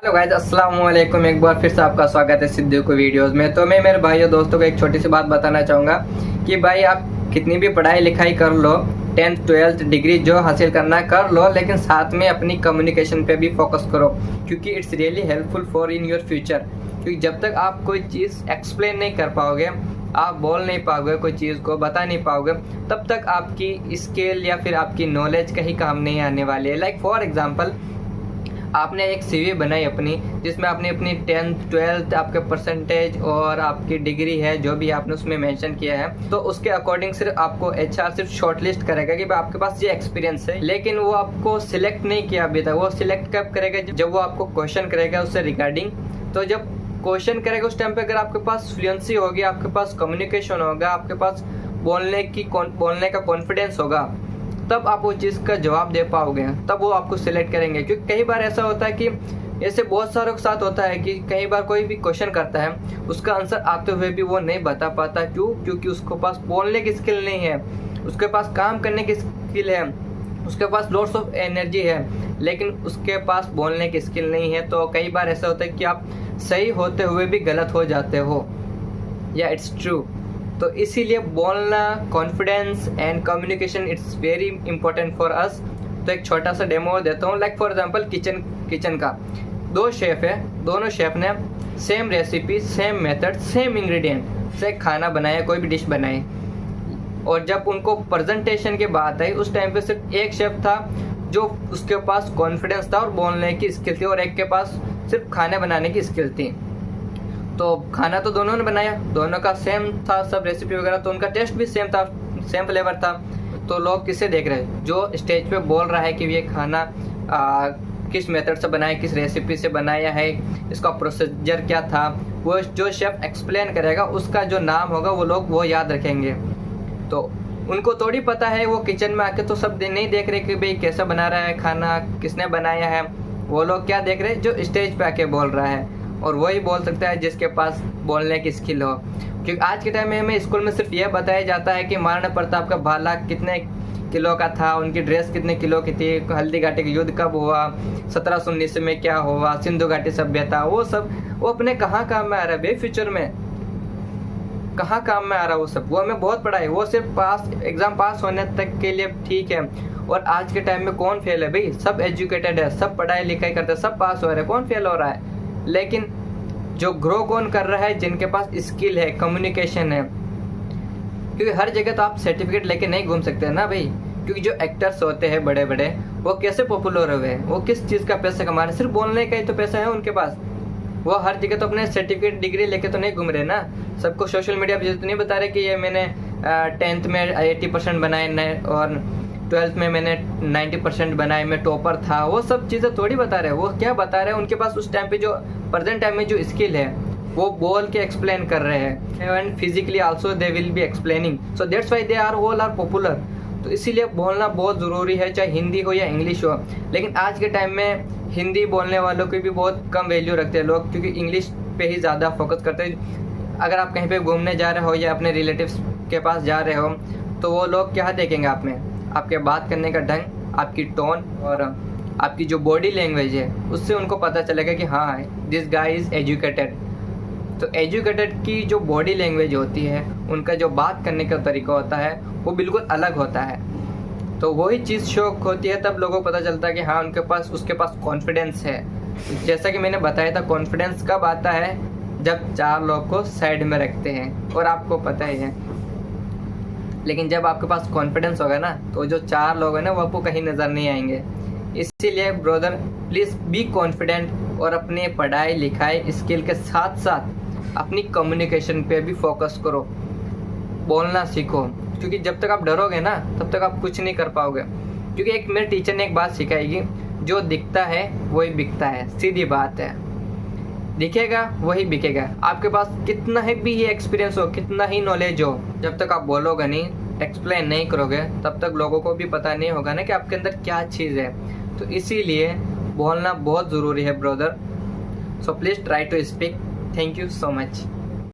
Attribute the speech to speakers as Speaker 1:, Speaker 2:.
Speaker 1: Hello guys, अस्सलाम वालेकुम। एक बार फिर से आपका स्वागत है सिद्धू को वीडियोस में। तो मैं मेरे भाइयों दोस्तों को एक छोटी सी बात बताना चाहूँगा कि भाई आप कितनी भी पढ़ाई लिखाई कर लो, 10th 12th डिग्री जो हासिल करना है कर लो, लेकिन साथ में अपनी कम्युनिकेशन पे भी फोकस करो, क्योंकि it's really helpful for in your future. क्योंकि जब तक आप कोई चीज़ एक्सप्लेन नहीं कर पाओगे, आप बोल नहीं पाओगे, कोई चीज़ को बता नहीं पाओगे, तब तक आपकी स्किल या फिर आपकी नॉलेज कहीं काम नहीं आने वाली है। लाइक फॉर एग्जांपल, आपने एक सीवी बनाई अपनी, जिसमें आपने अपनी 10th 12th आपके परसेंटेज और आपकी डिग्री है जो भी आपने उसमें मेंशन किया है, तो उसके अकॉर्डिंग सिर्फ आपको एचआर सिर्फ शॉर्टलिस्ट करेगा कि आपके पास ये एक्सपीरियंस है, लेकिन वो आपको सिलेक्ट नहीं किया अभी तक। वो सिलेक्ट कब करेगा? जब वो आपको क्वेश्चन करेगा उससे रिगार्डिंग। तो जब क्वेश्चन करेगा उस टाइम पे अगर आपके पास फ्लुएंसी होगी, आपके पास कम्युनिकेशन होगा, आपके पास बोलने का कॉन्फिडेंस होगा, तब आप वो चीज़ का जवाब दे पाओगे, तब वो आपको सिलेक्ट करेंगे। क्योंकि कई बार ऐसा होता है कि ऐसे बहुत सारों के साथ होता है कि कई बार कोई भी क्वेश्चन करता है, उसका आंसर आते हुए भी वो नहीं बता पाता। क्यों? क्योंकि उसके पास बोलने की स्किल नहीं है, उसके पास काम करने की स्किल है, उसके पास लॉट्स ऑफ एनर्जी है, लेकिन उसके पास बोलने की स्किल नहीं है। तो कई बार ऐसा होता है कि आप सही होते हुए भी गलत हो जाते हो। या इट्स ट्रू। तो इसीलिए बोलना, confidence and communication it's very important for us. तो एक छोटा सा डेमो देता हूँ। लाइक फॉर एग्जांपल, किचन का दो शेफ है, दोनों शेफ ने same recipe, same method, same ingredient से खाना बनाया, कोई भी डिश बनाई, और जब उनको प्रेजेंटेशन की बात आई, उस टाइम पे सिर्फ एक शेफ था जो उसके पास कॉन्फिडेंस था और बोलने की स्किल थी, और एक के पास सिर्फ खाने बनाने की स्किल थी। तो खाना तो दोनों ने बनाया, दोनों का सेम था, सब रेसिपी वगैरह, तो उनका टेस्ट भी सेम था, सेम फ्लेवर था। तो लोग किसे देख रहे हैं? जो स्टेज पे बोल रहा है कि ये खाना किस मेथड से बनाया, किस रेसिपी से बनाया है, इसका प्रोसीजर क्या था, वो जो शेफ एक्सप्लेन करेगा उसका जो नाम होगा वो याद रखेंगे। तो उनको थोड़ी पता है, वो किचन में आके तो सब नहीं देख रहे कि भाई कैसा बना रहा है खाना, किसने बनाया है। वो लोग क्या देख रहे हैं? जो स्टेज पे आके बोल रहा है, और वही बोल सकता है जिसके पास बोलने की स्किल हो। क्योंकि आज के टाइम में हमें स्कूल में सिर्फ यह बताया जाता है कि महाराणा प्रताप का भाला कितने किलो का था, उनकी ड्रेस कितने किलो की थी, हल्दी घाटी का युद्ध कब हुआ, 1719 में क्या हुआ, सिंधु घाटी सभ्यता, वो सब वो अपने कहाँ काम में आ रहा है भाई? फ्यूचर में कहाँ काम में आ रहा है वो सब? वो हमें बहुत पढ़ा है, वो सिर्फ एग्जाम पास होने तक के लिए ठीक है। और आज के टाइम में कौन फेल है भाई? सब एजुकेटेड है, सब पढ़ाई लिखाई करते हैं, सब पास हो रहे हैं, कौन फेल हो रहा है? लेकिन जो ग्रो कौन कर रहा है? जिनके पास स्किल है, कम्युनिकेशन है। क्योंकि हर जगह तो आप सर्टिफिकेट लेके नहीं घूम सकते ना भाई। क्योंकि जो एक्टर्स होते हैं बड़े बड़े, वो कैसे पॉपुलर हुए? वो किस चीज़ का पैसा कमा रहे? सिर्फ बोलने का ही तो पैसा है उनके पास। वो हर जगह तो अपने सर्टिफिकेट डिग्री लेके तो नहीं घूम रहे ना। सबको सोशल मीडिया पे तो नहीं बता रहे कि ये मैंने 10th में 80% बनाए और 12th में मैंने 90% बनाए, मैं टॉपर था। वो सब चीज़ें थोड़ी बता रहे हैं। वो क्या बता रहे हैं? उनके पास उस टाइम पे जो प्रेजेंट टाइम में जो स्किल है, वो बोल के एक्सप्लेन कर रहे हैं, and physically also they will be explaining. So that's why they are all are popular. तो इसीलिए बोलना बहुत ज़रूरी है, चाहे हिंदी हो या इंग्लिश हो। लेकिन आज के टाइम में हिंदी बोलने वालों की भी बहुत कम वैल्यू रखते हैं लोग, क्योंकि इंग्लिश पे ही ज़्यादा फोकस करते हैं। अगर आप कहीं पे घूमने जा रहे हो या अपने रिलेटिव्स के पास जा रहे हो, तो वो लोग क्या देखेंगे आप में? आपके बात करने का ढंग, आपकी टोन और आपकी जो बॉडी लैंग्वेज है, उससे उनको पता चलेगा कि हाँ, दिस गाय इज़ एजुकेटेड। तो एजुकेटेड की जो बॉडी लैंग्वेज होती है, उनका जो बात करने का तरीका होता है, वो बिल्कुल अलग होता है। तो वही चीज़ शौक होती है, तब लोगों को पता चलता है कि हाँ, उसके पास कॉन्फिडेंस है। जैसा कि मैंने बताया था, कॉन्फिडेंस कब आता है? जब चार लोग को साइड में रखते हैं, और आपको पता ही है। लेकिन जब आपके पास कॉन्फिडेंस होगा ना, तो जो चार लोग हैं ना, वो आपको कहीं नज़र नहीं आएंगे। इसीलिए ब्रदर, प्लीज़ बी कॉन्फिडेंट, और अपनी पढ़ाई लिखाई स्किल के साथ साथ अपनी कम्युनिकेशन पे भी फोकस करो। बोलना सीखो, क्योंकि जब तक आप डरोगे ना, तब तक आप कुछ नहीं कर पाओगे। क्योंकि एक मेरे टीचर ने एक बात सिखाई, जो दिखता है वही बिकता है। सीधी बात है, दिखेगा वही बिकेगा। आपके पास कितना ही भी ये एक्सपीरियंस हो, कितना ही नॉलेज हो, जब तक आप बोलोगे नहीं, एक्सप्लेन नहीं करोगे, तब तक लोगों को भी पता नहीं होगा ना कि आपके अंदर क्या चीज़ है। तो इसीलिए बोलना बहुत ज़रूरी है brother. So please try to speak. Thank you so much.